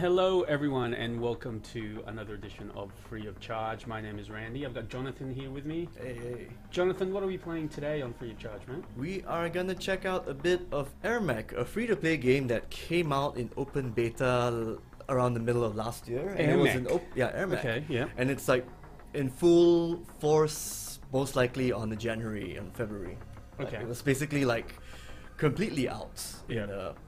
hello everyone, and welcome to another edition of Free of Charge. My name is Randy. I've got Jonathan here with me. Hey. Jonathan, what are we playing today on Free of Charge, man? We are gonna check out a bit of AirMech, a free-to-play game that came out in open beta around the middle of last year. And it was in AirMech. Okay, yeah. And it's like in full force, most likely on the January and February. Okay. It was basically like completely out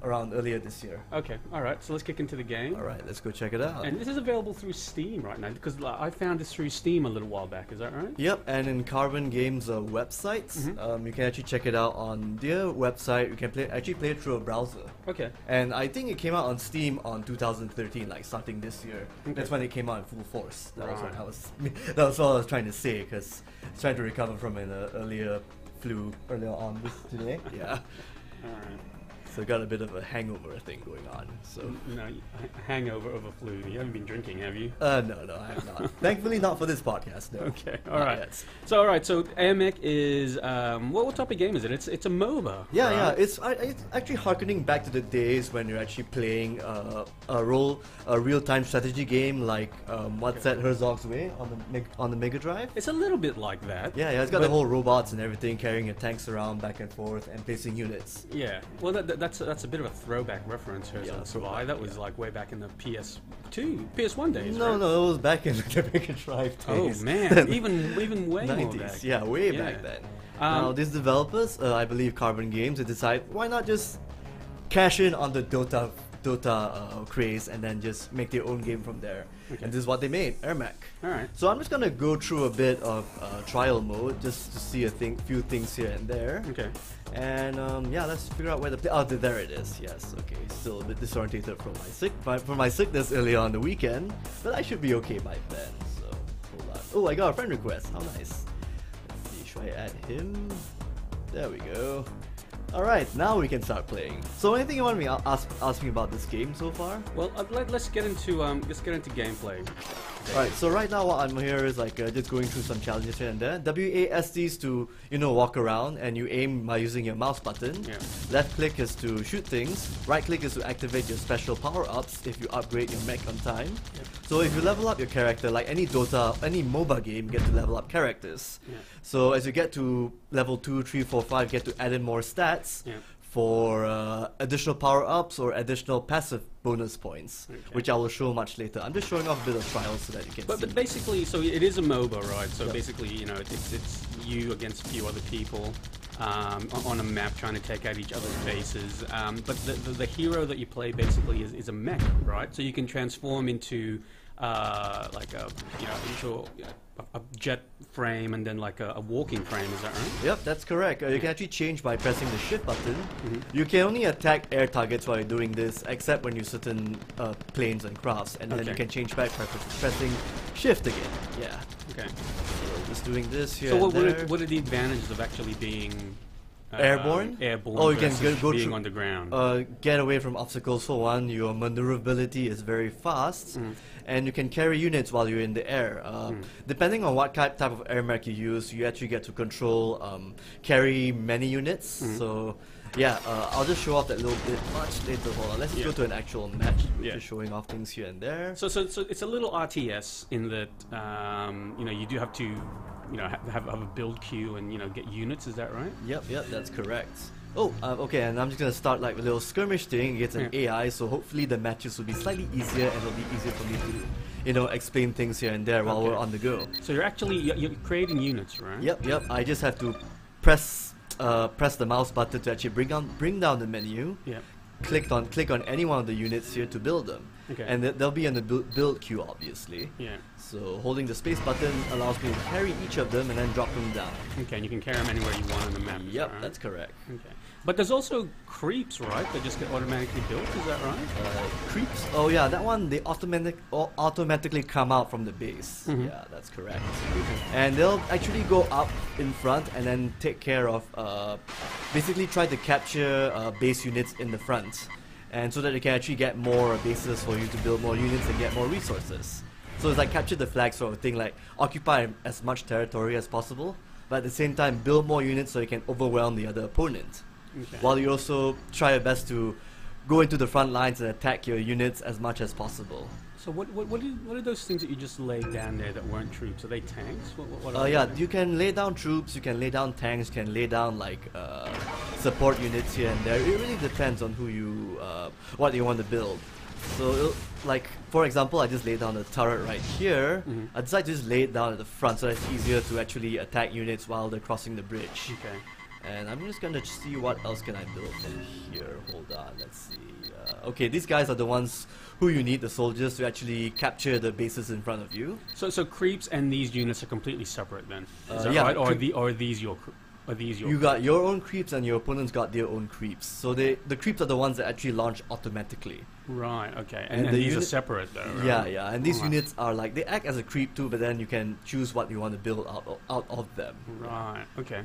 around earlier this year. Okay, alright, so let's kick into the game. Alright, let's go check it out. And this is available through Steam right now, because I found this through Steam a little while back, is that right? Yep, and in Carbon Games websites, you can actually check it out on their website. You can actually play it through a browser. Okay. And I think it came out on Steam on 2013, like starting this year. Okay. That's when it came out in full force. That Right. that was what I was trying to say, because I was trying to recover from an earlier flu earlier on today. Yeah. Alright. So got a bit of a hangover thing going on. So No, hangover of a flu. You haven't been drinking, have you? no, I have not. Thankfully, not for this podcast. No. Okay, Not alright. yet. So AirMech is, what type of game is it? It's a MOBA, Yeah, right? it's actually harkening back to the days when you're actually playing a real-time strategy game like what's that, Herzog's Way on the Mega Drive. It's a little bit like that. Yeah, it's got the whole robots and everything carrying your tanks around back and forth and placing units. Yeah, well, that's a bit of a throwback reference. Herzog's Way. throwback, That was like way back in the PS1 days. No, right? no, it was back in the Mega Drive Oh days. man, even way more 90s, back. yeah, way Yeah. back then. Now, these developers, I believe Carbon Games, they decide why not just cash in on the Dota craze and then just make their own game from there. Okay. And this is what they made, AirMech. All right. So I'm just gonna go through a bit of trial mode just to see few things here and there. Okay. And yeah, let's figure out where there it is. Yes, okay. Still a bit disorientated from my sickness earlier on the weekend, but I should be okay by then. So hold on. Oh, I got a friend request. How nice. Let's see. Should I add him? There we go. All right, now we can start playing. So, anything you want me ask me about this game so far? Well, let's get into gameplay. Alright, so right now what I'm here is like just going through some challenges here and there. WASD is to, walk around, and you aim by using your mouse button. Yeah. Left click is to shoot things. Right click is to activate your special power-ups if you upgrade your mech on time. Yeah. So if you level up your character, like any Dota, any MOBA game, you get to level up characters. Yeah. So as you get to level 2, 3, 4, 5, you get to add in more stats. Yeah. For additional power-ups or additional passive bonus points, Okay. which I will show much later. I'm just showing off a bit of trials so that you can see. But basically, so it is a MOBA, right? So Yep. basically, it's you against a few other people on a map trying to take out each other's bases. But the hero that you play basically is a mech, right? So you can transform into like a jet frame and then like a walking frame. Is that right? Yep, that's correct. You can actually change by pressing the shift button. You can only attack air targets while you're doing this, except when you certain planes and crafts, and then Okay. you can change back by pressing shift again. Yeah. Okay. So just doing this here. So and there. what are the advantages of actually being Airborne? Airborne. Oh, you can versus go being through- on the ground. Get away from obstacles for one. Your maneuverability is very fast, and you can carry units while you're in the air. Depending on what type of AirMech you use, you actually get to control carry many units. So yeah, I'll just show off that little bit much later. Hold on, let's Yeah. go to an actual match. Yeah. Just showing off things here and there. So it's a little RTS in that you do have to have a build queue and get units. Is that right? Yep, that's correct. Oh, okay, and I'm just gonna start like a little skirmish thing against an AI, so hopefully the matches will be slightly easier and it'll be easier for me to, explain things here and there while Okay. we're on the go. So you're creating units, right? Yep, I just have to press the mouse button to actually bring down the menu. Yeah. Click on any one of the units here to build them. Okay. And they'll be in the build queue, obviously. Yeah. So holding the space button allows me to carry each of them and then drop them down. Okay, and you can carry them anywhere you want on the map. is Yep, that right? that's correct. Okay. But there's also creeps, right? That just get automatically built. Is that right? Creeps? Oh yeah, that one, they automatically come out from the base. Mhm. Yeah, that's correct. And they'll actually go up in front and then take care of, basically try to capture base units in the front. And so that they can actually get more bases for you to build more units and get more resources. So it's like capture the flag sort of thing, like occupy as much territory as possible, but at the same time build more units so you can overwhelm the other opponent. Okay. While you also try your best to go into the front lines and attack your units as much as possible. So what are those things that you just laid down there that weren't troops? Are they tanks? What are Yeah, they? you can lay down troops, you can lay down tanks, you can lay down like support units here and there. It really depends on who you, what you want to build. So, like for example, I just laid down a turret right here. I decided to just lay it down at the front so that it's easier to actually attack units while they're crossing the bridge. Okay. And I'm just gonna see what else can I build from here. Hold on, let's see. Okay, these guys are the ones who you need, the soldiers, to actually capture the bases in front of you. So creeps and these units are completely separate then? Is that yeah, right? Or are these your You got your own creeps and your opponent's got their own creeps. So the creeps are the ones that actually launch automatically. Right, okay. And the these are separate though, right? Yeah, yeah. And these units are like, they act as a creep too, but then you can choose what you want to build out of them. Right, okay.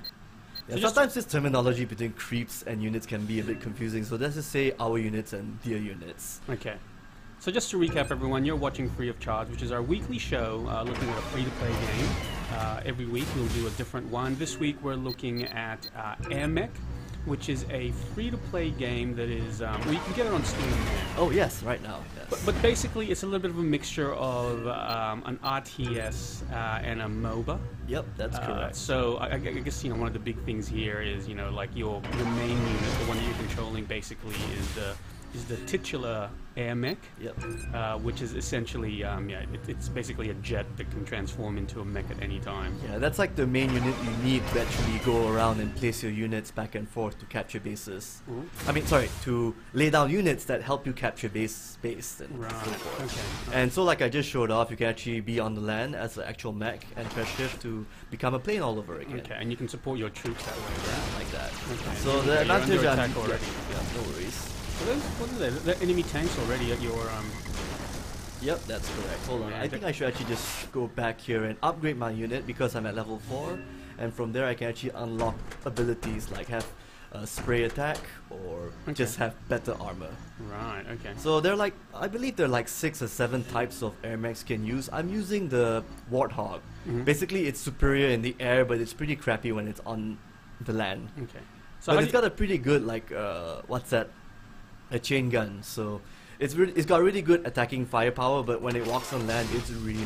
Yeah, So sometimes this terminology between creeps and units can be a bit confusing, so let's just say our units and their units. Okay. So just to recap everyone, you're watching Free of Charge, which is our weekly show looking at a free-to-play game. Every week we'll do a different one. This week we're looking at AirMech, which is a free-to-play game that is, well, you can get it on Steam now. Oh yes, right now, yes. But basically it's a little bit of a mixture of an RTS and a MOBA. Yep, that's correct. So I guess, you know, one of the big things here is, you know, like your main unit, the one that you're controlling basically is the titular AirMech. Yep. Which is essentially, it's basically a jet that can transform into a mech at any time. Yeah, that's like the main unit you need to actually go around and place your units back and forth to capture bases. I mean, sorry, to lay down units that help you capture space and Right. so forth. Okay. And so, like I just showed off, you can actually be on the land as an actual mech and press shift to become a plane all over again. Okay, and you can support your troops that way, right? Yeah, like that. Okay. So the You're advantage under I'm attack already. yeah, no worries. So what are they? The enemy tanks already at your Yep, that's correct. Hold on, Yeah, I think I should actually just go back here and upgrade my unit because I'm at level 4, and from there I can actually unlock abilities like have spray attack or just have better armor. Right. Okay. So they're like, I believe there are like 6 or 7 types of airmechs can use. I'm using the Warthog. Basically, it's superior in the air, but it's pretty crappy when it's on the land. Okay. So But it's got a pretty good like what's that? A chain gun. So it's got really good attacking firepower, but when it walks on land, it's really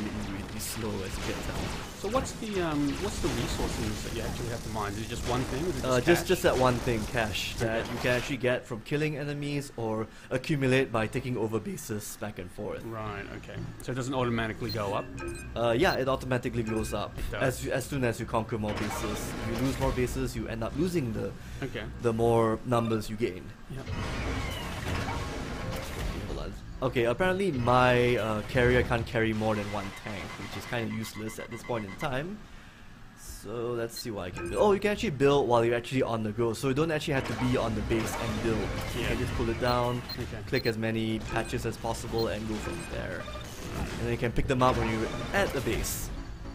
slow, as you can tell. So what's the resources that you actually have to mine? Is it just one thing? Or is it just Just that one thing, cash, that you can actually get from killing enemies or accumulate by taking over bases back and forth. Right. Okay. So it doesn't automatically go up. Yeah, it automatically goes up It does. as soon as you conquer more bases. If you lose more bases, you end up losing Okay. the more numbers you gain. Yep. Okay, apparently my carrier can't carry more than one tank, which is kind of useless at this point in time. So let's see what I can build. Oh, you can actually build while you're actually on the go, so you don't actually have to be on the base and build. You can just pull it down, click as many patches as possible, and go from there. And then you can pick them up when you're at the base.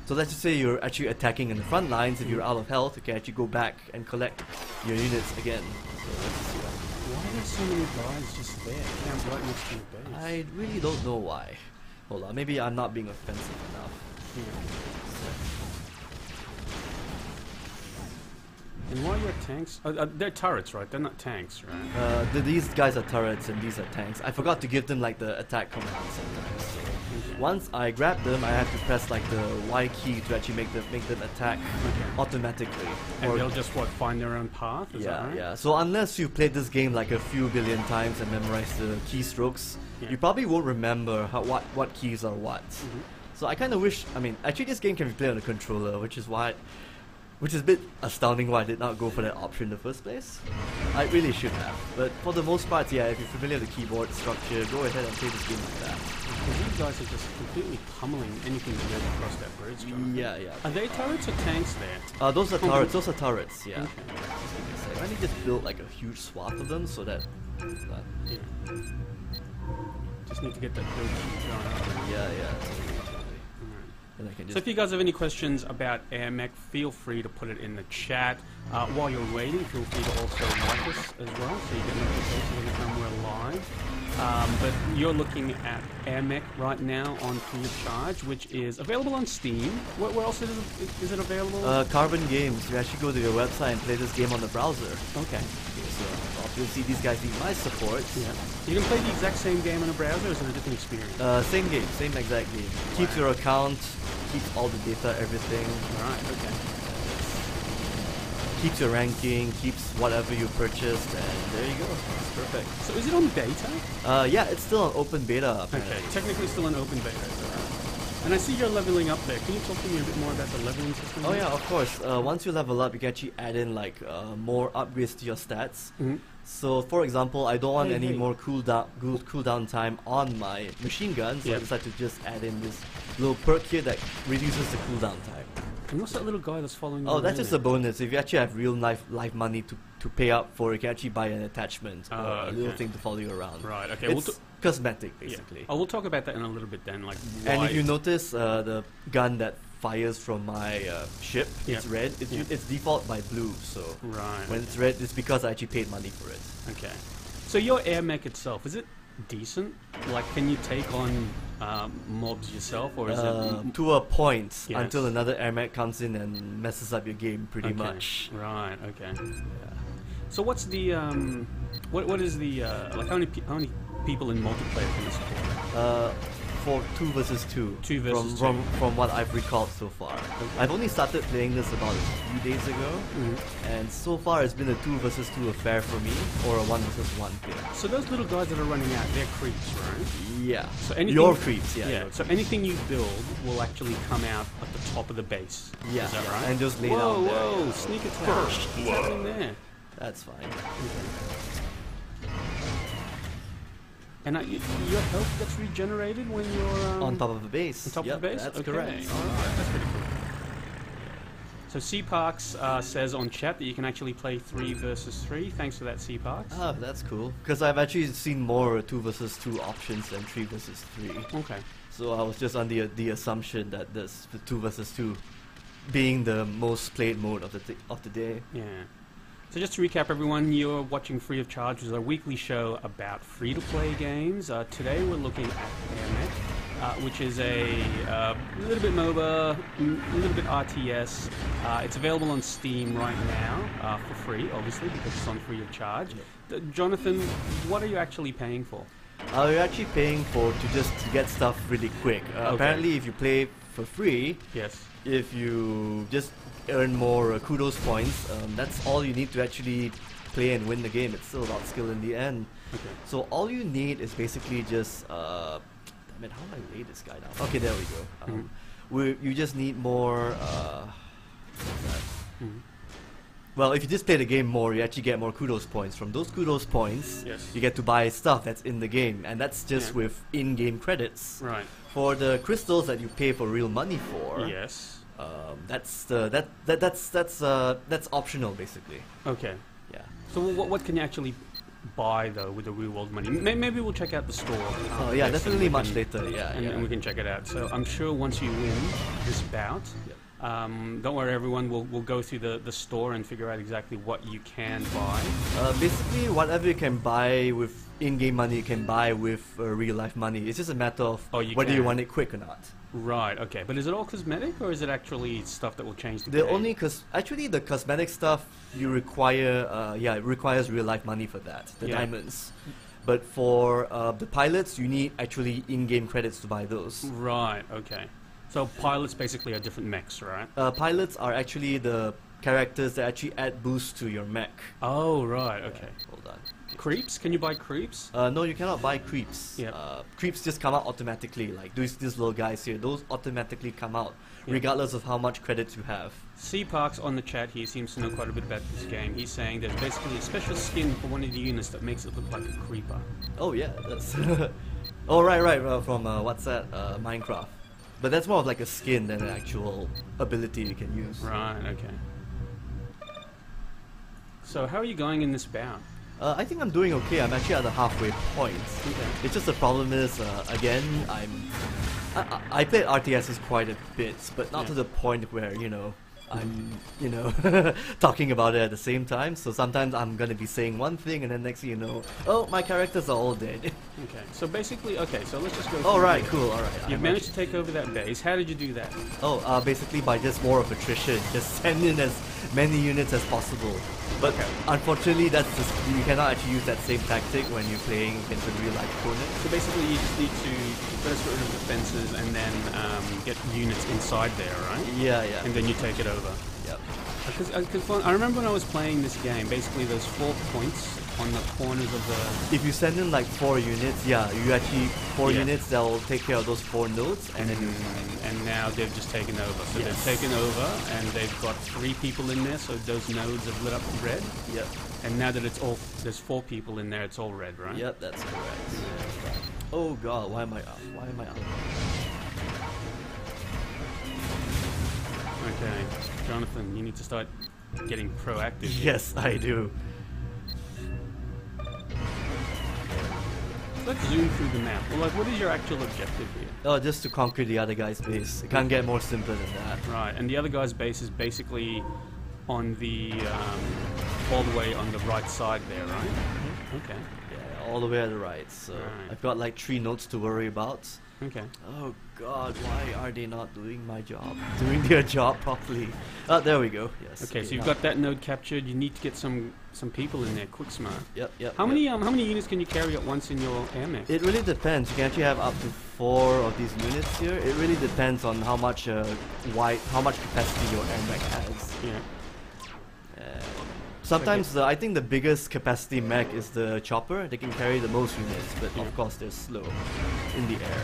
So let's just say you're actually attacking in the front lines. If you're out of health, you can actually go back and collect your units again. So let's see what. Why are there so many guys just there? Camp right next to your base. I really don't know why. Hold on, maybe I'm not being offensive enough. And why are your tanks? They're turrets, right? They're not tanks, right? These guys are turrets and these are tanks. I forgot to give them like the attack command sometimes. So once I grab them, I have to press like the Y key to actually make them attack automatically. And they'll just find their own path. Is that right? Yeah. So unless you played this game like a few billion times and memorized the keystrokes, you probably won't remember what keys are what. So I kind of wish. I mean, actually, this game can be played on a controller, which is a bit astounding why I did not go for that option in the first place. I really should have. But for the most part, yeah, if you're familiar with the keyboard structure, go ahead and play this game like that. These guys are just completely pummeling anything that goes across that bridge. Yeah. Are they turrets or tanks there? Those are turrets. Those are turrets. Yeah. Okay. Let me just build like a huge swath of them so that. Yeah. Just need to get that build sheet going. Yeah. Totally. And I can just So if you guys have any questions about AirMech, feel free to put it in the chat. While you're waiting, feel free to also like us as well, so you get notifications every time we're live. But you're looking at AirMech right now on Free of Charge, which is available on Steam. Where else is it available? Carbon Games. You actually go to your website and play this game on the browser. Okay. So I'll you'll see these guys need my support. Yeah. You can play the exact same game on a browser, or is it a different experience? Same game, same exact game. Wow. Keeps your account, keeps all the data, everything. Right, okay. Keeps your ranking, keeps whatever you purchased, and there you go. It's perfect. So is it on beta? Yeah, it's still an open beta. Okay, Apparently. technically still an open beta. And I see you're leveling up there. Can you talk to me a bit more about the leveling system? Oh yeah, of course. Once you level up, you can actually add in like more upgrades to your stats. Mm-hmm. So, for example, I don't want any Hey. more cooldown time on my machine gun, so I Yep. decided to just add in this little perk here that reduces the cooldown time. And what's that little guy that's following you? Oh, that's around just a there? bonus. If you actually have real life money to pay up for, you can actually buy an attachment or a little okay. thing to follow you around. Right, okay. It's cosmetic, basically. Yeah. Oh, we'll talk about that in a little bit then. Like, And why if you notice, the gun that fires from my ship, Yeah. it's red. Yeah. It's default by blue, so Right. when it's red, it's because I actually paid money for it. Okay. So your AirMech itself, is it decent? Like, can you take on mobs yourself, or is it... To a point, Yes. until another AirMech comes in and messes up your game pretty Okay. much. Right, okay. Yeah. So what's the, what is the, like, how many people in multiplayer can you support? For 2 versus 2. 2 versus from what I've recalled so far. I've only started playing this about a few days ago, and so far it's been a 2 versus 2 affair for me, or a 1 versus 1 player. So those little guys that are running out, they're creeps, right? Yeah. So anything, Your creeps, yeah. Yeah. your So creeps. anything you build will actually come out at the top of the base. Yeah, Is that yeah, right? and just lay whoa, down there. whoa, Yeah. sneak attack. First What's happening there? That's fine. And your health gets regenerated when you're On top of the base. on top Yep, of the base. That's okay. correct. All right, that's pretty cool. So CParks says on chat that you can actually play 3 versus 3. Thanks for that, CParks. Ah, that's cool. Because I've actually seen more 2 versus 2 options than 3 versus 3. Okay. So I was just on the assumption that this the 2 versus 2 being the most played mode of the day. Yeah. So just to recap, everyone, you're watching Free of Charge, which is a weekly show about free-to-play games. Today we're looking at AirMech, which is a little bit MOBA, a little bit RTS. It's available on Steam right now for free, obviously, because it's on Free of Charge. Jonathan, what are you actually paying for? You're actually paying to just get stuff really quick. Apparently, if you play for free, Yes. if you just earn more kudos points, that's all you need to actually play and win the game. It's still about skill in the end. Okay. So all you need is basically just damn it, how do I lay this guy down? Okay, there we go. You just need more what's that? Well, if you just play the game more, you actually get more kudos points. From those kudos points, Yes. you get to buy stuff that's in the game, and that's just Yeah. with in-game credits. Right. For the crystals that you pay for real money for, Yes. that's optional basically. Okay. Yeah. So what can you actually buy though with the real world money? Maybe we'll check out the store. Oh yeah, next, definitely and we much can- later. Yeah, and, yeah. and we can check it out. So I'm sure once you win this bout, don't worry everyone, we'll go through the store and figure out exactly what you can buy. Basically, whatever you can buy with in-game money, you can buy with real-life money. It's just a matter of whether you can. want it quick or not. Right, okay. But is it all cosmetic or is it actually stuff that will change the The game? only actually the cosmetic stuff you require, it requires real-life money for that. The Yeah. diamonds. But for the pilots, you need actually in-game credits to buy those. Right, okay. So pilots basically are different mechs, right? Pilots are actually the characters that actually add boost to your mech. Oh, right, okay. Hold on. Creeps? Can you buy creeps? No, you cannot buy creeps. Yep. Creeps just come out automatically. Like these little guys here, those automatically come out, Yep. regardless of how much credits you have. CParks on the chat here seems to know quite a bit about this game. He's saying there's basically a special skin for one of the units that makes it look like a creeper. Oh yeah, that's. Oh right, from what's that? Minecraft. But that's more of like a skin than an actual ability you can use. Right, okay. So how are you going in this bout? I think I'm doing okay. I'm actually at the halfway point. Okay. It's just the problem is, again, I played RTSs quite a bit, but not Yeah. to the point where, I'm, talking about it at the same time. So sometimes I'm gonna be saying one thing, and then next thing you know, oh, my characters are all dead. Okay, so basically, so let's just go All through right, here. cool, all right. You've I'm managed to take over that base. How did you do that? basically by just more of attrition, just send in many units as possible. But unfortunately, you cannot actually use that same tactic when you're playing against a real-life opponent. So basically, you just need to first get rid of defenses and then get units inside there, right? Yeah, yeah. And then you take it over. Yep. Because I remember when I was playing this game, basically those 4 points on the corners of the... If you send in like 4 units, yeah, you actually 4 Yeah. units that'll take care of those 4 nodes, and then And now they've just taken over. So Yes. they've taken over, and they've got 3 people in there, so those nodes have lit up red. yep, And now that there's 4 people in there, it's all red, right? yep, that's correct. Oh god, why am I up? Why am I up? Okay, Jonathan, you need to start getting proactive here. Yes, I do. Let's zoom through the map. Well, like, what is your actual objective here? Oh, just to conquer the other guy's base. It can't get more simpler than that. Right, and the other guy's base is basically on the all the way on the right side there, right? Okay. Yeah, all the way at the right. So Right. I've got like 3 nodes to worry about. Okay. Oh god, why are they not doing my job? Doing their job properly. Oh, there we go. Yes. Okay, so you've now- got that node captured. You need to get some people in there, quick, smart. Yep, yep. How yep. many units can you carry at once in your AirMech? It really depends. You can actually have up to 4 of these units here. It really depends on how much how much capacity your AirMech has. Yeah. Sometimes I think the biggest capacity mech is the chopper. They can carry the most units, but Yeah. of course they're slow in the air.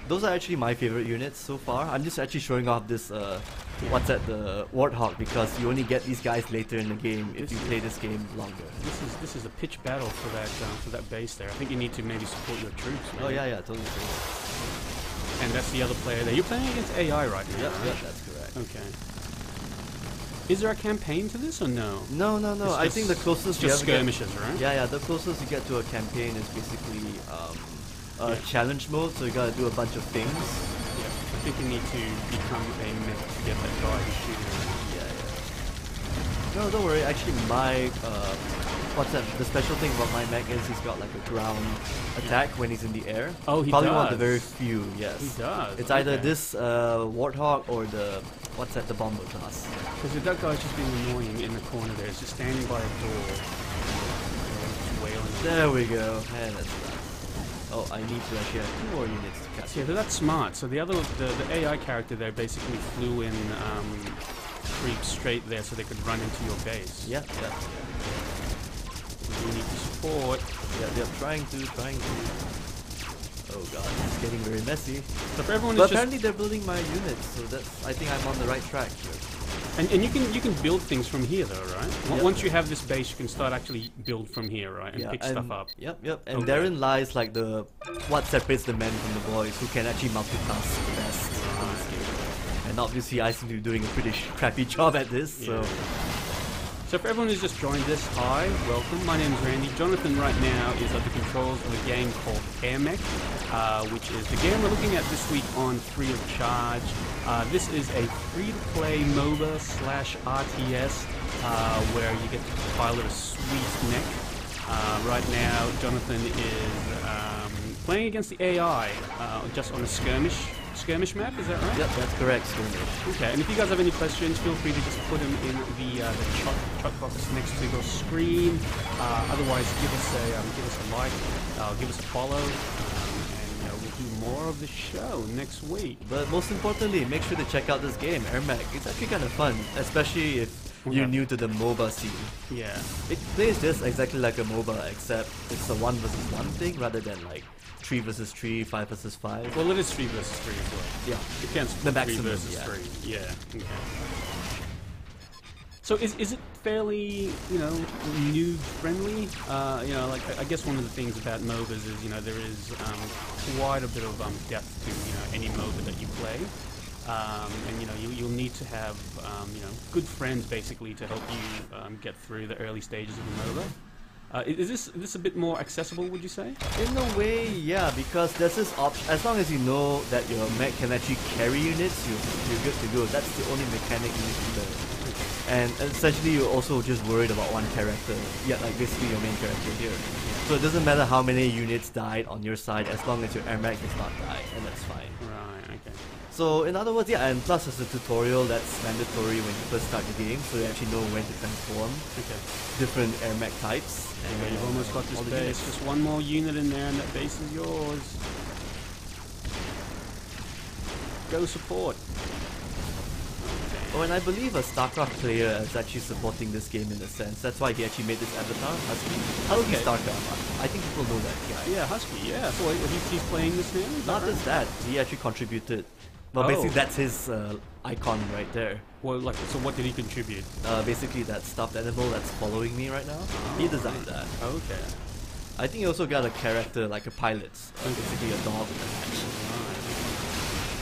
Those are actually my favorite units so far. I'm just actually showing off this what's that, the Warthog, because you only get these guys later in the game if you play this game longer. This is a pitch battle for that base there. I think you need to maybe support your troops. Oh maybe. yeah, totally. And that's the other player there. You're playing against AI right now. Yep, right? yep, that's correct. Okay. Is there a campaign to this or no? No. It's I think the just- closest you Just ever get, skirmishes, right? yeah, the closest you get to a campaign is basically Yeah. challenge mode. So you gotta do a bunch of things. Yeah. I think you need to become a mech to get that guy who's shooting. Yeah. No, don't worry. Actually, my the special thing about my mech is he's got like a ground attack when he's in the air. Oh, he Probably one of the does. very few. Yes. He does. It's either okay. this Warthog or the the bomber class. Because that guy's just being annoying in the corner there. He's just standing by a door. Just wailing. There we go. And that's that. Oh, I need to actually have 2 more units to catch. Yeah, that's smart. So the AI character there basically flew in creep straight there so they could run into your base. Yep. You need to support. Yep. Trying to. Oh god, it's getting very messy. So for everyone But who's just apparently they're building my units, so I think I'm on the right track here. and you can build things from here though, right? Yep. Once you have this base, you can start actually build from here, right? And pick stuff up. Yep. And Okay. therein lies like what separates the men from the boys who can actually multitask the best in this game. And obviously I seem to be doing a pretty crappy job at this, so Yeah. So for everyone who's just joined us, hi, welcome. My name is Randy. Jonathan right now is at the controls of a game called AirMech, which is the game we're looking at this week on Free of Charge. This is a free-to-play MOBA / RTS where you get to pilot a sweet mech. Right now, Jonathan is playing against the AI just on a skirmish map, is that right? yep, that's correct, skirmish. Okay, and if you guys have any questions, feel free to just put them in the chat box next to your screen. Otherwise, give us a like, give us a follow, and we'll do more of the show next week. But most importantly, make sure to check out this game, AirMech. It's actually kind of fun, especially if you're new to the MOBA scene. Yeah. It plays just exactly like a MOBA, except it's a 1 versus 1 thing rather than like 3 versus 3, 5 versus 5. Well, it is 3 versus 3 as well. Yeah. You can't The split 3 maximum, versus yeah. 3. Yeah. Okay. So is it fairly, noob friendly? Like I guess one of the things about MOBAs is, there is quite a bit of depth to, any MOBA that you play. And you'll need to have good friends basically to help you get through the early stages of the MOBA. Is this a bit more accessible, would you say? In a way, yeah, because there's this option. As long as you know that your mech can actually carry units, you're good to go. That's the only mechanic you need to learn. And essentially you're also just worried about one character. Yeah, like basically your main character here. So it doesn't matter how many units died on your side as long as your AirMech does not die, and that's fine. Right, okay. So in other words, yeah, and plus there's a tutorial that's mandatory when you first start the game, so you actually know when to transform Okay. different AirMech types. Anyway, you've almost got this all the base. units. Just one more unit in there and that base is yours. Go support. Oh, and I believe a StarCraft player is actually supporting this game in a sense. That's why he actually made this avatar, Husky. Husky Okay. StarCraft. I think people know that guy. Yeah, Husky, yeah. So he's playing this now? Is Not that just that, he actually contributed. Well, Oh. basically that's his icon right there. Well, like, so what did he contribute? Basically that stuffed animal that's following me right now. He designed that. Okay. I think he also got a character like a pilot, basically a dog with a hatch.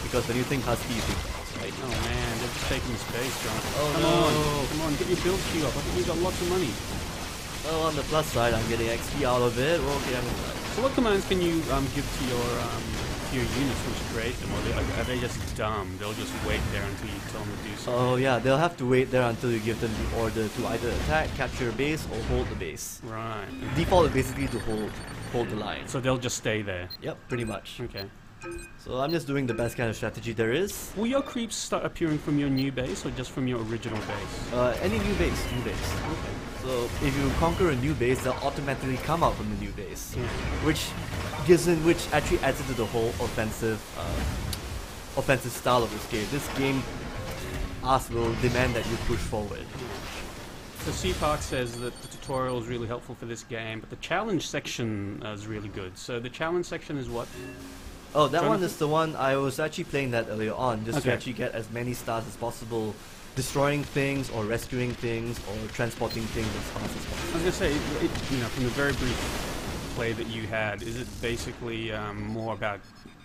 Because when you think Husky, you think dogs, right? Oh man, they're just taking space, Jonathan. Oh, come no. on, come on, get your build queue up. I think you've got lots of money. Well, on the plus side, I'm getting XP out of it. Well, okay, So what commands can you give to your units once you create them? Or are they just dumb? They'll just wait there until you tell them to do something? Oh yeah, they'll have to wait there until you give them the order to either attack, capture a base, or hold the base. Right. Default is basically to hold the line. So they'll just stay there? Yep, pretty much. Okay. So I'm just doing the best kind of strategy there is. Will your creeps start appearing from your new base or just from your original base? Any new base. Okay. So if you conquer a new base, they'll automatically come out from the new base, Yeah. which actually adds into the whole offensive style of this game. This game will demand that you push forward. So C-Park says that the tutorial is really helpful for this game, but the challenge section is really good. So the challenge section is what? Oh, that one Jonathan? is the one I was actually playing that earlier on, just to Okay. actually get as many stars as possible, destroying things or rescuing things or transporting things as fast as I possible. was going to say, from the very brief play that you had, is it basically more about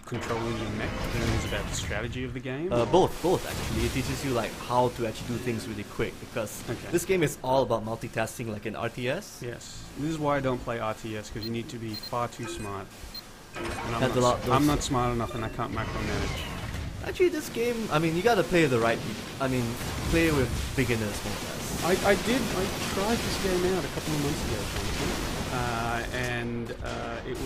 controlling your mech than it is about the strategy of the game? or- Both actually. It teaches you like how to actually do things really quick because Okay. this game is all about multitasking like an RTS. Yes. This is why I don't play RTS, because you need to be far too smart. And Has a lot- I'm not smart enough and I can't micromanage. Actually, this game, I mean, you gotta play the right people. I mean, play with beginners more or less. I tried this game out a couple of months ago, Jonathan, and it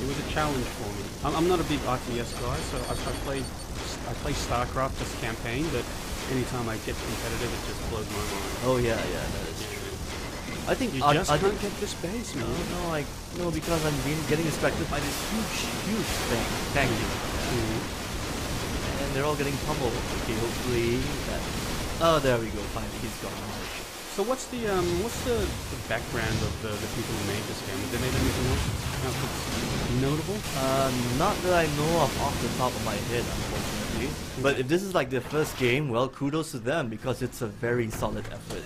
was a challenge for me. I'm not a big RTS guy, so I play StarCraft just campaign, but anytime I get competitive, it just blows my mind. Oh yeah, that is true. I think You I just I can't think, get this base, man. no, because I'm getting distracted by this huge tank. Mhm. And they're all getting pummeled. Okay, hopefully that. Oh, there we go. Finally, he's gone. So what's the background of the people who made this game? Did they make anything else notable? Not that I know of off the top of my head, unfortunately. But if this is like their first game, well, kudos to them because it's a very solid effort,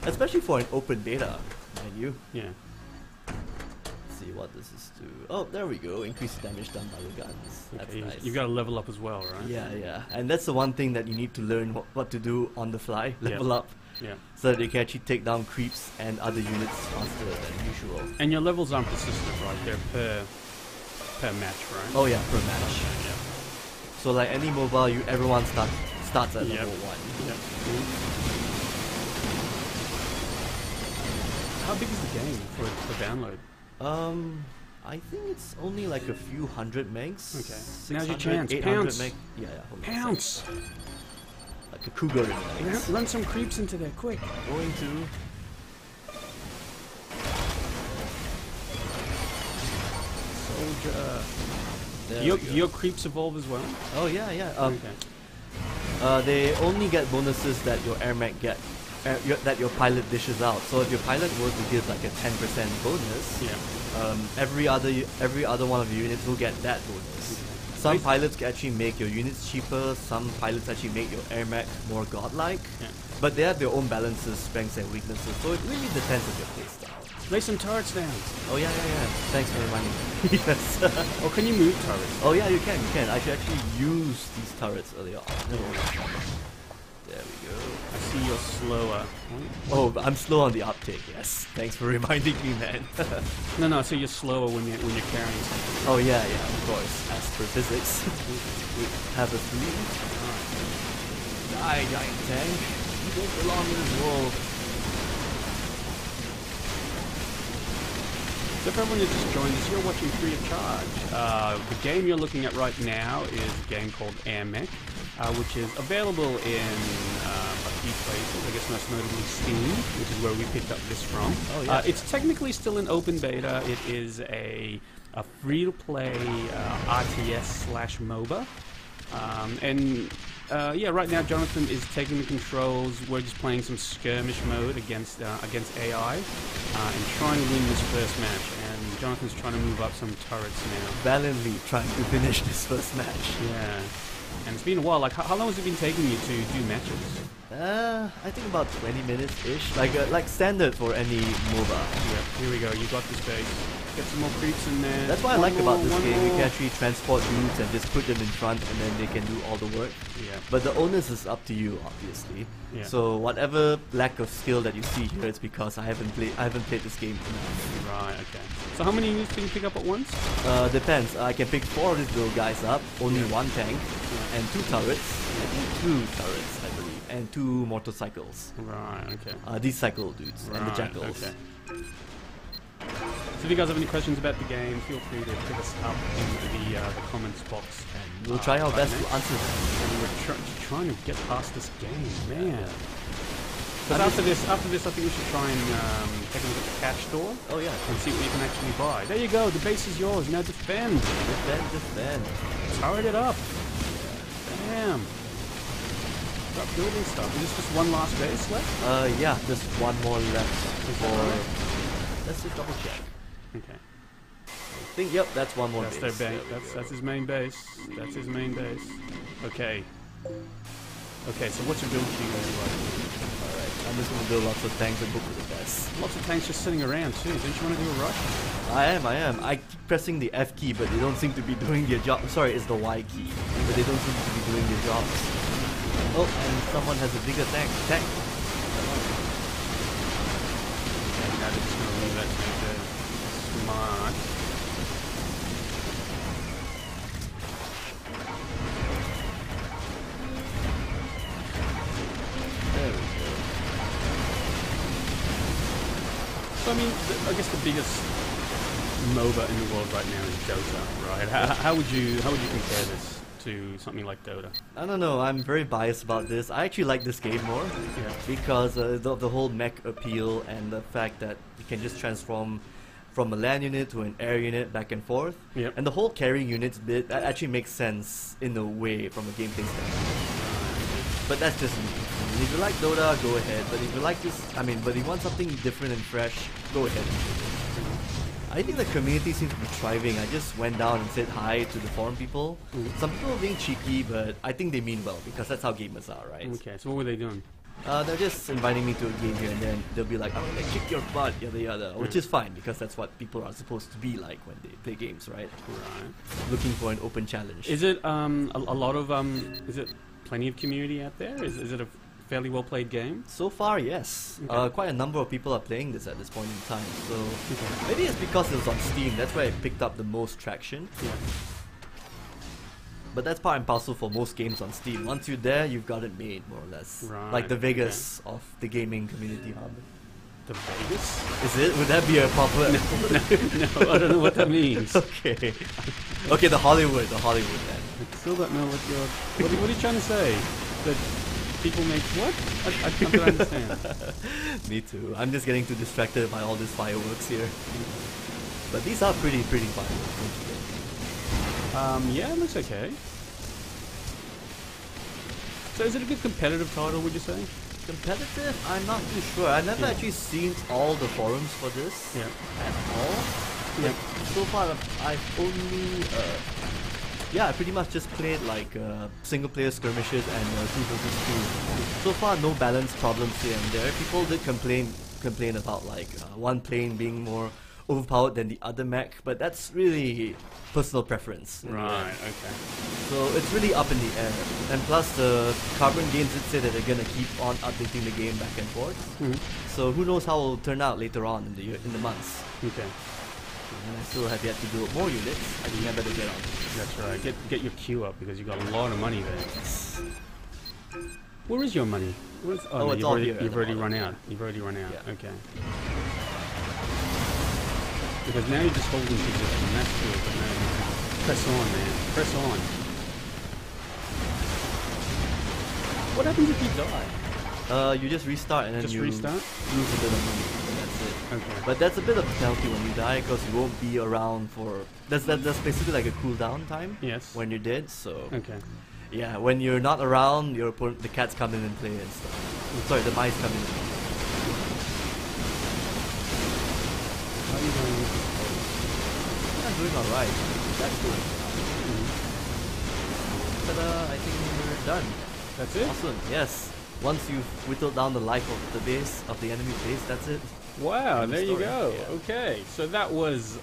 especially for an open beta, mind you. Yeah. Let's see what this is to. Oh, there we go. Increase damage done by your guns. That's Okay, nice. you've got to level up as well, right? Yeah, and that's the one thing that you need to learn what to do on the fly, level up, Yeah. so that you can actually take down creeps and other units faster than usual. And your levels aren't persistent, right? They're per match, right? Oh yeah, per match. Yeah. So like any mobile, everyone starts at Yep. level 1. Yeah. How big is the game for download? I think it's only like a few hundred megs. Okay. 600, Now's your chance. 800 Pounce. meg. Yeah, hold on a Pounce! sec. Like a cougar in legs. Run some creeps into there, quick. Going to. Soldier. There Your, we go. your creeps evolve as well? Oh yeah. Okay. They only get bonuses that your AirMech that your pilot dishes out. So if your pilot were to give like a 10% bonus, Yeah. every other one of your units will get that bonus. Some pilots can actually make your units cheaper. Some pilots actually make your AirMech more godlike. Yeah. But they have their own balances, strengths, and weaknesses. So it really depends on your playstyle. Lay some turrets down. Oh yeah. Thanks for reminding me. Yes. Or can you move turrets? Oh yeah, you can. I should actually use these turrets earlier on. There we go. I see you're slower. Oh, but I'm slow on the uptake. Yes. Thanks for reminding me, man. No, I see you're slower when you're carrying something. Oh yeah, of course. As per physics, we have a 3. Die, giant tank. don't belong in this world. So for everyone who just joined us, you're watching free of charge. The game you're looking at right now is a game called AirMech, which is available in a few places, I guess most notably Steam, which is where we picked up this from. Oh, yeah. It's technically still in open beta. It is a free-to-play RTS/MOBA. Yeah, right now Jonathan is taking the controls. We're just playing some skirmish mode against AI and trying to win this first match. And Jonathan's trying to move up some turrets now. Valiantly trying to finish this first match. Yeah. And it's been a while. Like, how long has it been taking you to do matches? I think about 20 minutes-ish. Like standard for any MOBA. Yeah, here we go. You got this base. Get some more creeps in there. That's what I like about this game. You can actually transport dudes and just put them in front and then they can do all the work. Yeah. But the onus is up to you, obviously. Yeah. So whatever lack of skill that you see here, it's because I haven't played this game enough. Right, okay. So how many units can you pick up at once? Depends. I can pick 4 of these little guys up, only 1 tank, and 2 turrets. I think 2 turrets, I believe, and 2 motorcycles. Right, okay. These cycle dudes and the Right, jackals. okay. So if you guys have any questions about the game, feel free to pick us up in the comments box. And we'll try our best to answer them. And we're trying to get past this game, man. But after this, I think we should try and take a look at the cash store. Oh yeah. And see what you can actually buy. There you go. The base is yours. Now defend. Defend. Turret it up. Damn. Stop building stuff. Is this just one last base left? Yeah, just one more left. Is that right? Let's just double check. Okay. I think, yep, that's one more That's base. their base. That's his main base. That's his main base. Okay. Okay, so what's your build queue going to be like? Alright, I'm just going to build lots of tanks and hope for the best. Lots of tanks just sitting around too. Don't you want to do a rush? I am. I keep pressing the F key, but they don't seem to be doing their job. Sorry, it's the Y key. But they don't seem to be doing their jobs. Oh, and someone has a bigger tank. Okay, now they're just going to leave that to the smart. There we go. So I mean, I guess the biggest MOBA in the world right now is DOTA, right? How would you compare this to something like DOTA? I don't know, I'm very biased about this. I actually like this game more because the whole mech appeal and the fact that you can just transform from a land unit to an air unit back and forth. Yep. And the whole carrying units bit, that actually makes sense in a way from a gameplay standpoint. But that's just me. If you like Dota, go ahead. But if you like this, but if you want something different and fresh, go ahead. I think the community seems to be thriving. I just went down and said hi to the forum people. Some people are being cheeky, but I think they mean well because that's how gamers are, right? Okay, so what were they doing? They're just inviting me to a game here and then they'll be like, I'm gonna kick your butt, yada yada, which is fine because that's what people are supposed to be like when they play games, right? Right. Looking for an open challenge. Is it a lot of is it plenty of community out there? Is it a fairly well played game? So far, yes. Okay. Quite a number of people are playing this at this point in time. So maybe it's because it was on Steam. That's where it picked up the most traction. Yeah. But that's part and parcel for most games on Steam. Once you're there, you've got it made, more or less. Right, like the Vegas of the gaming community hub. The Vegas? Is it? Would that be a proper... No, I don't know what that means. Okay. Okay, the Hollywood then. I still don't know what are you trying to say? That people make what? I don't understand. Me too. I'm just getting too distracted by all these fireworks here. But these are pretty fireworks, don't you think? Yeah, it looks okay. So is it a good competitive title, would you say? Competitive? I'm not too sure. I've never actually seen all the forums for this at all. Yeah. So far, I've only... I pretty much just played like single player skirmishes and 2 versus 2. So far, no balance problems here and there. People did complain about like one plane being more overpowered than the other mech, but that's really personal preference. Right, okay. So it's really up in the air. And plus the Carbon Games did say that they're gonna keep on updating the game back and forth. So who knows how it'll turn out later on in the months. Okay. And I still have yet to build more units. I think I better get on. That's right. Get your queue up because you got a lot of money there. Where is your money? Where's, Oh, no, it's all here at you've the already bottom, run out. yeah. You've already run out. Yeah. Okay. Because now you're just holding position. That's good. But now you can press on, man. Press on. What happens if you die? You just restart and then Just you restart? lose a bit of money, and that's it. Okay. But that's a bit of a penalty when you die because you won't be around for. That's basically like a cooldown time. Yes. When you're dead, so. Okay. Yeah, when you're not around, your opponent, the cats come in and play and stuff. Sorry, the mice come in. How are you going with this? I'm doing alright. That's good. Ta-da! I think we're done. That's it? Awesome. Yes. Once you've whittled down the life of the base of the enemy base, that's it. Wow, End of there you story. go. Yeah. Okay, so that was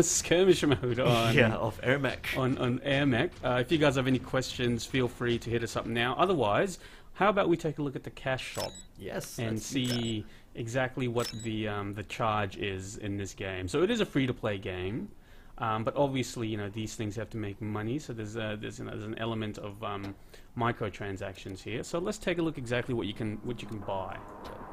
skirmish mode on Yeah, of AirMech. on AirMech. If you guys have any questions, feel free to hit us up now. Otherwise, how about we take a look at the cash shop Yes. and let's do that. see exactly what the charge is in this game. So it is a free-to-play game, but obviously, these things have to make money. So there's an element of microtransactions here. So let's take a look exactly what you can buy.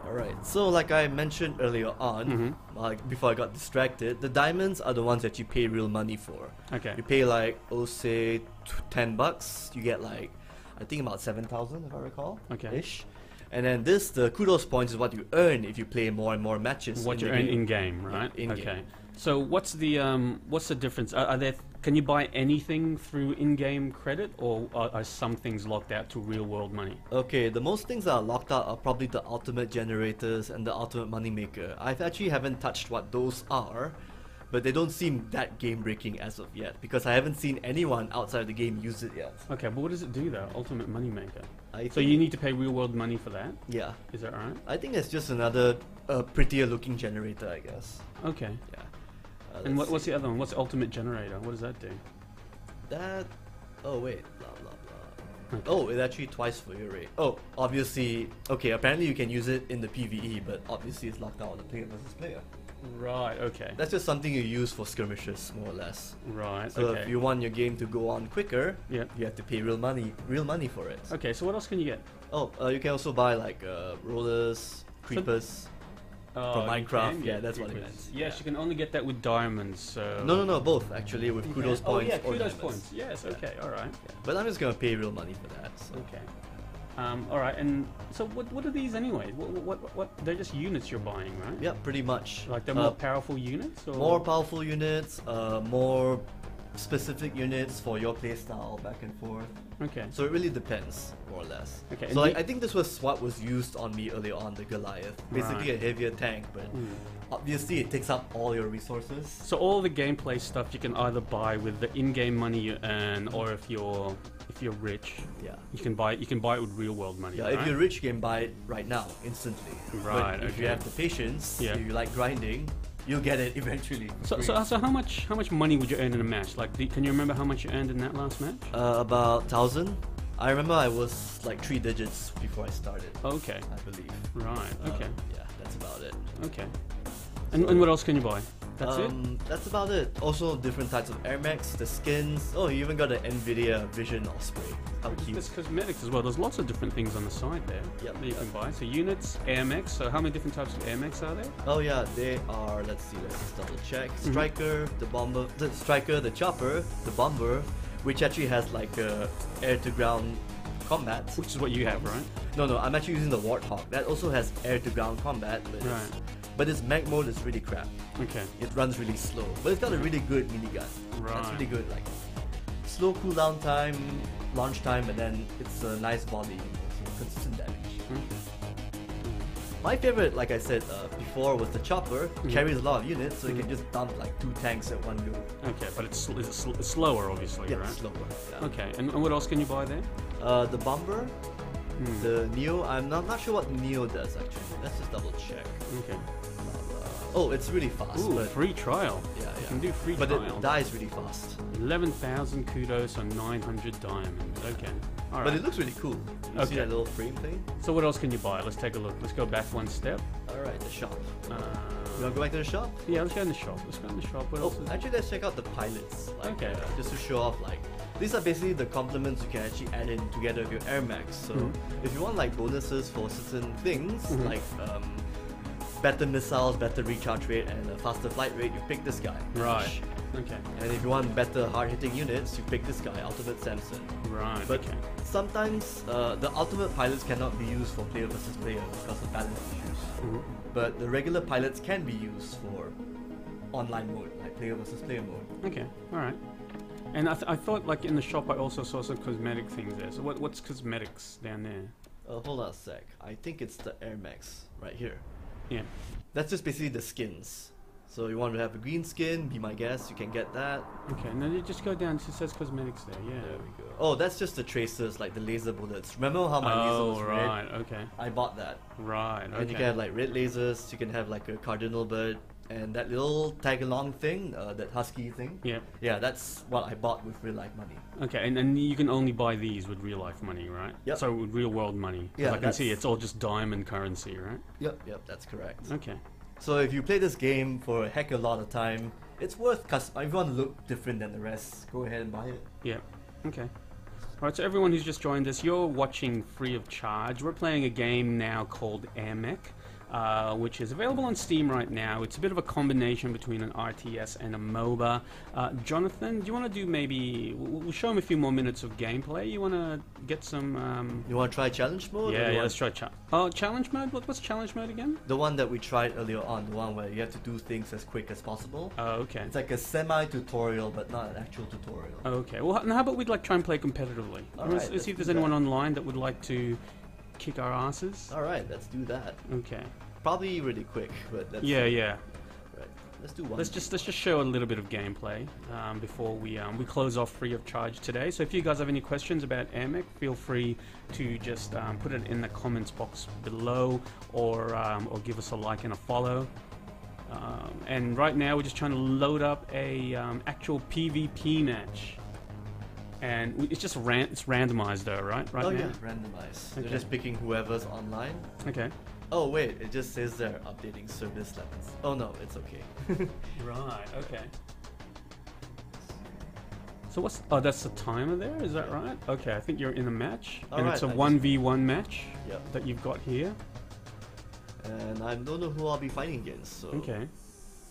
Alright, so like I mentioned earlier on, Mm-hmm. like before I got distracted, the diamonds are the ones that you pay real money for. Okay. You pay like, say, $10, you get like, I think about 7,000 if I recall. Okay. Ish. And then the kudos points is what you earn if you play more and more matches. What you the earn game. in game, right? in okay. game. So what's the difference? Are there? Can you buy anything through in-game credit, or are some things locked out to real-world money? Okay, the most things that are locked out are probably the ultimate generators and the ultimate moneymaker. I actually haven't touched what those are, but they don't seem that game-breaking as of yet because I haven't seen anyone outside of the game use it yet. Okay, but what does it do though? Ultimate moneymaker. I So think- you need to pay real-world money for that? Yeah, Is that right? I think it's just another prettier-looking generator, I guess. Okay. Yeah. And Let's what's see. the other one? What's ultimate generator? What does that do? That? Oh wait, blah blah blah. Okay. Oh, it actually twice for your rate. Oh, obviously. Okay, apparently you can use it in the PVE, but obviously it's locked out on the player versus player. Right. Okay. That's just something you use for skirmishes, more or less. Right. So okay. if you want your game to go on quicker, Yeah. you have to pay real money for it. Okay. So what else can you get? Oh, you can also buy like rollers, creepers. Oh, you Minecraft, can yeah, get that's what it creepers. meant. Yes, Yeah. you can only get that with diamonds. So. No, both actually with You kudos can- points. Oh yeah, or kudos diamonds. points. Yes. Yeah. Okay. All right. Yeah. But I'm just gonna pay real money for that. So. Okay. All right. And so what are these anyway? What? They're just units you're buying, right? Yeah, pretty much. Like they're more powerful units, or more powerful units, more specific units for your playstyle back and forth. Okay. So it really depends, more or less. Okay, So and like, you- I think this was what was used on me earlier on, the Goliath. Basically Right. a heavier tank, but obviously it takes up all your resources. So all the gameplay stuff you can either buy with the in-game money you earn, or if you're rich, Yeah. you can buy it with real-world money. Yeah, right? if you're rich, you can buy it right now, instantly. Right, But if you okay. have the patience, Yeah. if you like grinding, you'll get it eventually. for free. So how much money would you earn in a match? Like, can you remember how much you earned in that last match? About 1,000. I remember I was like 3 digits before I started, Okay. I believe. Right. Okay. Yeah, that's about it. Okay. And what else can you buy? That's it. That's about it. Also, different types of AirMechs, the skins. Oh, you even got an NVIDIA Vision Osprey. How cute. There's cosmetics as well. There's lots of different things on the side there Yep, that you yep. can buy. So units, AirMechs. So how many different types of AirMechs are there? Oh yeah, they are. Let's just double check. Mm-hmm. Striker, the bomber, the striker, the chopper, the bomber, which actually has like air to ground combat. Which is what you have, right? No, I'm actually using the Warthog. That also has air to ground combat, Right. but its mech mode is really crap. Okay. It runs really slow, but it's got a really good minigun. That's Right. really good. Like slow cooldown time, launch time, and then it's a nice volley, so consistent damage. My favorite, like I said before, was the chopper. Carries a lot of units, so you can just dump like 2 tanks at one go. Okay, but it's slower, obviously, Yeah, right? slower. Yeah. Okay, and what else can you buy there? The bomber, the Neo. I'm not sure what Neo does actually. Let's just double check. Okay. Oh, it's really fast. Ooh, but free trial. yeah, You yeah. can do free But trial. it dies really fast. 11,000 kudos on 900 diamonds. Okay. All But right. it looks really cool. You Okay. see that little frame thing? So what else can you buy? Let's take a look. Let's go back one step. Alright, the shop. Uh, You wanna go back to the shop? yeah, let's go in the shop. Let's go in the shop. What Oh, else is actually, let's check out the pilots. Like, Okay. just to show off, like, these are basically the complements you can actually add in together with your AirMech. So if you want like bonuses for certain things, like better missiles, better recharge rate, and a faster flight rate, you pick this guy. Right. Okay. And if you want better hard-hitting units, you pick this guy, Ultimate Samson. Right. But okay. sometimes the ultimate pilots cannot be used for player versus player because of balance issues. But the regular pilots can be used for online mode, like player versus player mode. Okay. All right. And I thought like in the shop I also saw some cosmetic things there. So what's cosmetics down there? Hold on a sec. I think it's the AirMechs right here. Yeah. That's just basically the skins. So you want to have a green skin, be my guest, you can get that. Okay, and then you just go down, it says cosmetics there, yeah. There we go. Oh, that's just the tracers, like the laser bullets. Remember how my laser was red? Right, okay. I bought that. Right, okay. And you can have like red lasers, you can have like a cardinal bird, and that little tag-along thing, that husky thing. Yeah. Yeah, that's what I bought with real-life money. Okay, and you can only buy these with real-life money, right? Yep. So with real-world money. Yeah, I can see it's all just diamond currency, right? Yep, that's correct. Okay. So if you play this game for a heck of a lot of time, it's worth if you want to look different than the rest, go ahead and buy it. Yeah. Okay. Alright, so everyone who's just joined us, you're watching free of charge. We're playing a game now called AirMech, which is available on Steam right now. It's a bit of a combination between an RTS and a MOBA. Jonathan, do you want to do maybe... We'll show him a few more minutes of gameplay. You want to get some... You want to try challenge mode? Yeah, let's try challenge mode? What's challenge mode again? The one that we tried earlier on, the one where you have to do things as quick as possible. Oh, okay. It's like a semi-tutorial, but not an actual tutorial. Okay, well, how about we'd like try and play competitively? Alright, let's see if there's anyone online that would like to kick our asses. Alright, let's do that. Okay. Probably really quick, but that's... Yeah. Right. Let's do one. Let's just show a little bit of gameplay before we close off free of charge today. So if you guys have any questions about AirMech, feel free to just put it in the comments box below, or give us a like and a follow. And right now we're just trying to load up a actual PvP match, and it's just it's randomized though, right? Right now? Yeah, randomized. Okay. They're just picking whoever's online. Okay. Oh wait, it just says they're updating service levels. Oh no, it's okay. Right, okay. So that's the timer there, is that right? Okay, I think you're in a match. And it's a 1v1 match that you've got here. And I don't know who I'll be fighting against, so... Okay.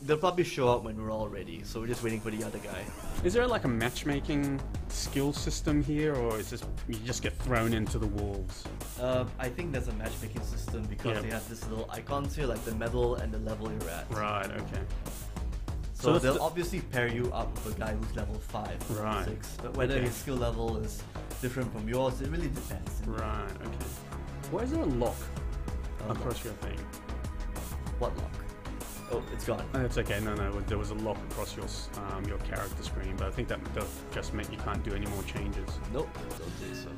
They'll probably show up when we're all ready, so we're just waiting for the other guy. Is there like a matchmaking skill system here, or is this you just get thrown into the wolves? I think there's a matchmaking system because they have this little icons here, like the medal and the level you're at. Right, okay. So they'll obviously pair you up with a guy who's level 5 or 6, but whether his skill level is different from yours, it really depends. Right, okay. Why is there a lock across your thing? What lock? Oh, it's gone. That's okay. No, there was a lock across your character screen, but I think that just meant you can't do any more changes. Nope, don't say so.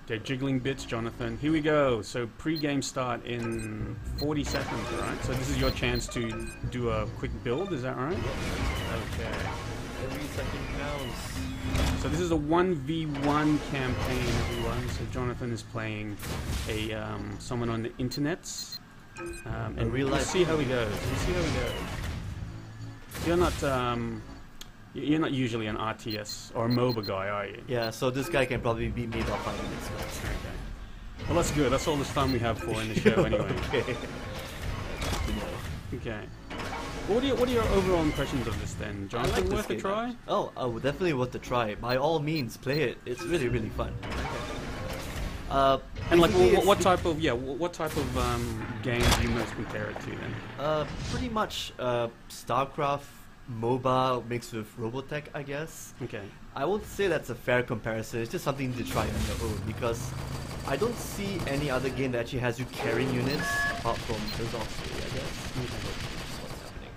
They're jiggling bits, Jonathan. Here we go. So pre-game start in 40 seconds, right? So this is your chance to do a quick build, is that right? Okay. Every second counts. So this is a 1v1 campaign, everyone. So Jonathan is playing someone on the internets. And we'll see how he goes. You're not usually an RTS or a MOBA guy, are you? Yeah, so this guy can probably beat me about 5 minutes. Okay. Well, that's good. That's all the fun we have for in the show, anyway. Okay. What are your overall impressions of this then, Jonathan? Worth a try? Oh, definitely worth a try. By all means, play it. It's really, really fun. And like, what type of game do you most compare it to then? Pretty much StarCraft MOBA mixed with Robotech, I guess. Okay. I won't say that's a fair comparison. It's just something to try on your own because I don't see any other game that actually has you carrying units apart from Randolph, I guess. Okay. What's happening?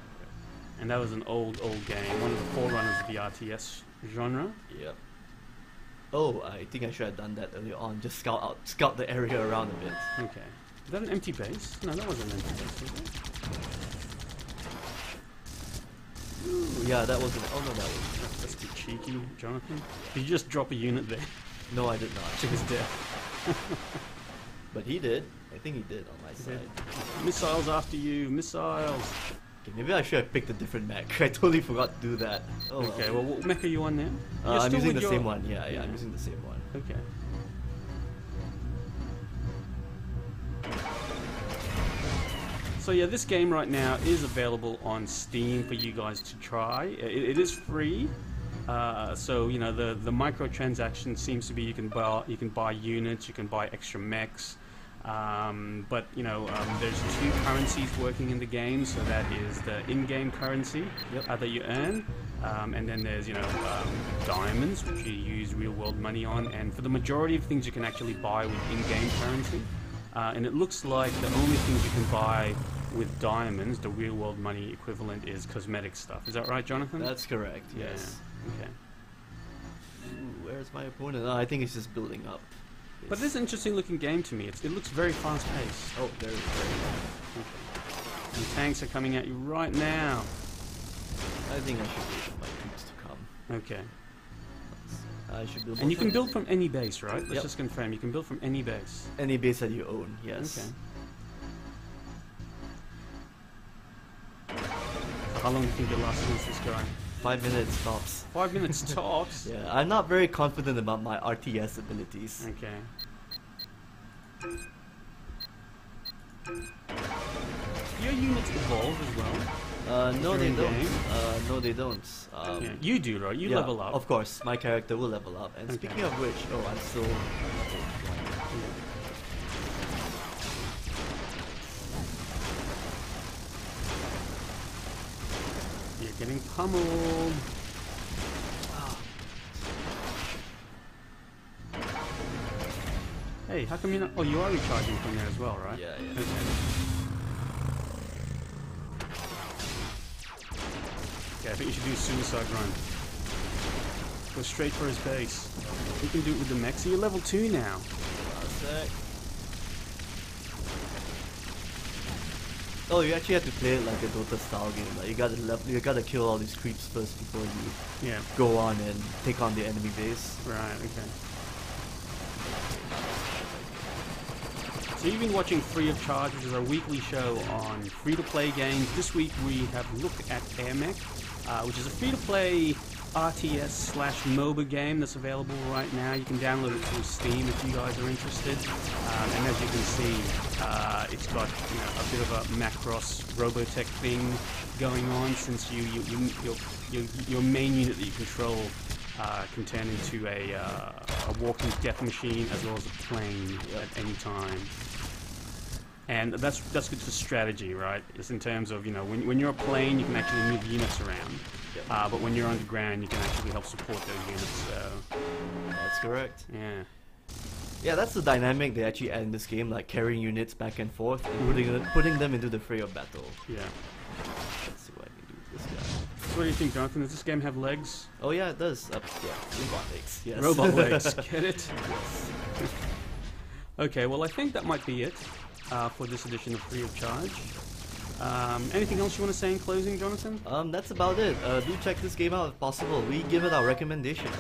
And that was an old game, one of the forerunners of the RTS genre. Yep. Oh, I think I should have done that earlier on. Just scout the area around a bit. Okay. Is that an empty base? No, that wasn't an empty base, was it? Ooh, yeah, that wasn't. Oh no, that was. That's too cheeky, Jonathan. Did you just drop a unit there? No, I did not. To his death. But he did. I think he did on my side. Missiles after you, missiles. Okay, maybe I should have picked a different mech. I totally forgot to do that. Oh, Okay, well, what mech are you on now? I'm still using with the same one. Yeah, Yeah. I'm using the same one. Okay. So yeah, this game right now is available on Steam for you guys to try. It is free. So you know the microtransaction seems to be you can buy units, you can buy extra mechs, but you know there's two currencies working in the game. So that is the in-game currency that you earn, and then there's diamonds, which you use real-world money on. And for the majority of things, you can actually buy with in-game currency. And it looks like the only things you can buy with diamonds, the real-world money equivalent, is cosmetic stuff. Is that right, Jonathan? That's correct. Yes. Yeah. Okay. Ooh, where's my opponent? Oh, I think it's just building up. But this is an interesting looking game to me. It looks very fast paced. Oh, very. Okay. And tanks are coming at you right now. I think I should wait for my troops to come. Okay. I should build. And you can build from any base, right? Let's Yep. just confirm. You can build from any base. Any base that you own, yes. Okay. How long do you think you'll last against this guy? 5 minutes tops. 5 minutes tops? Yeah, I'm not very confident about my RTS abilities. Okay. Your units evolve as well? No, they during don't. game? No, they don't. Yeah. You do, right? You yeah, level up. Of course, my character will level up. And Okay. speaking of which, oh, I'm still level 1. You're getting pummeled. Hey, how come you're not... Oh, you are recharging from there as well, right? Yeah. Okay. Yeah, I think you should do a suicide run. Go straight for his base. You can do it with the mech. So you're level 2 now. Sec. Oh, you actually have to play it like a Dota style game. Like you gotta kill all these creeps first before you Yeah. go on and take on the enemy base. Right, okay. So you've been watching Free of Charge, which is our weekly show on free-to-play games. This week we have a look at AirMech, which is a free-to-play RTS/MOBA game that's available right now. You can download it through Steam if you guys are interested. And as you can see, it's got a bit of a Macross Robotech thing going on, since your main unit that you control can turn into a walking death machine as well as a plane at any time. And that's good for strategy, right? It's in terms of, when you're a plane, you can actually move units around. But when you're underground, you can actually help support those units. So That's correct. yeah. Yeah, that's the dynamic they actually add in this game, like carrying units back and forth and putting them into the fray of battle. Yeah. Let's see what I can do with this guy. So what do you think, Jonathan? Does this game have legs? Oh yeah, it does. Yeah, robot legs. Yes. Robot legs. Get it? Yes. Okay, well I think that might be it for this edition of Free of Charge. Anything else you want to say in closing, Jonathan? That's about it. Do check this game out if possible. We give it our recommendation.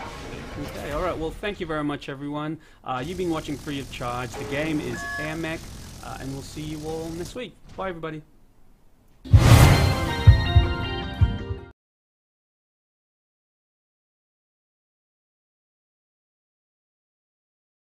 Okay, alright, well thank you very much everyone. You've been watching Free of Charge. The game is AirMech, and we'll see you all next week. Bye everybody.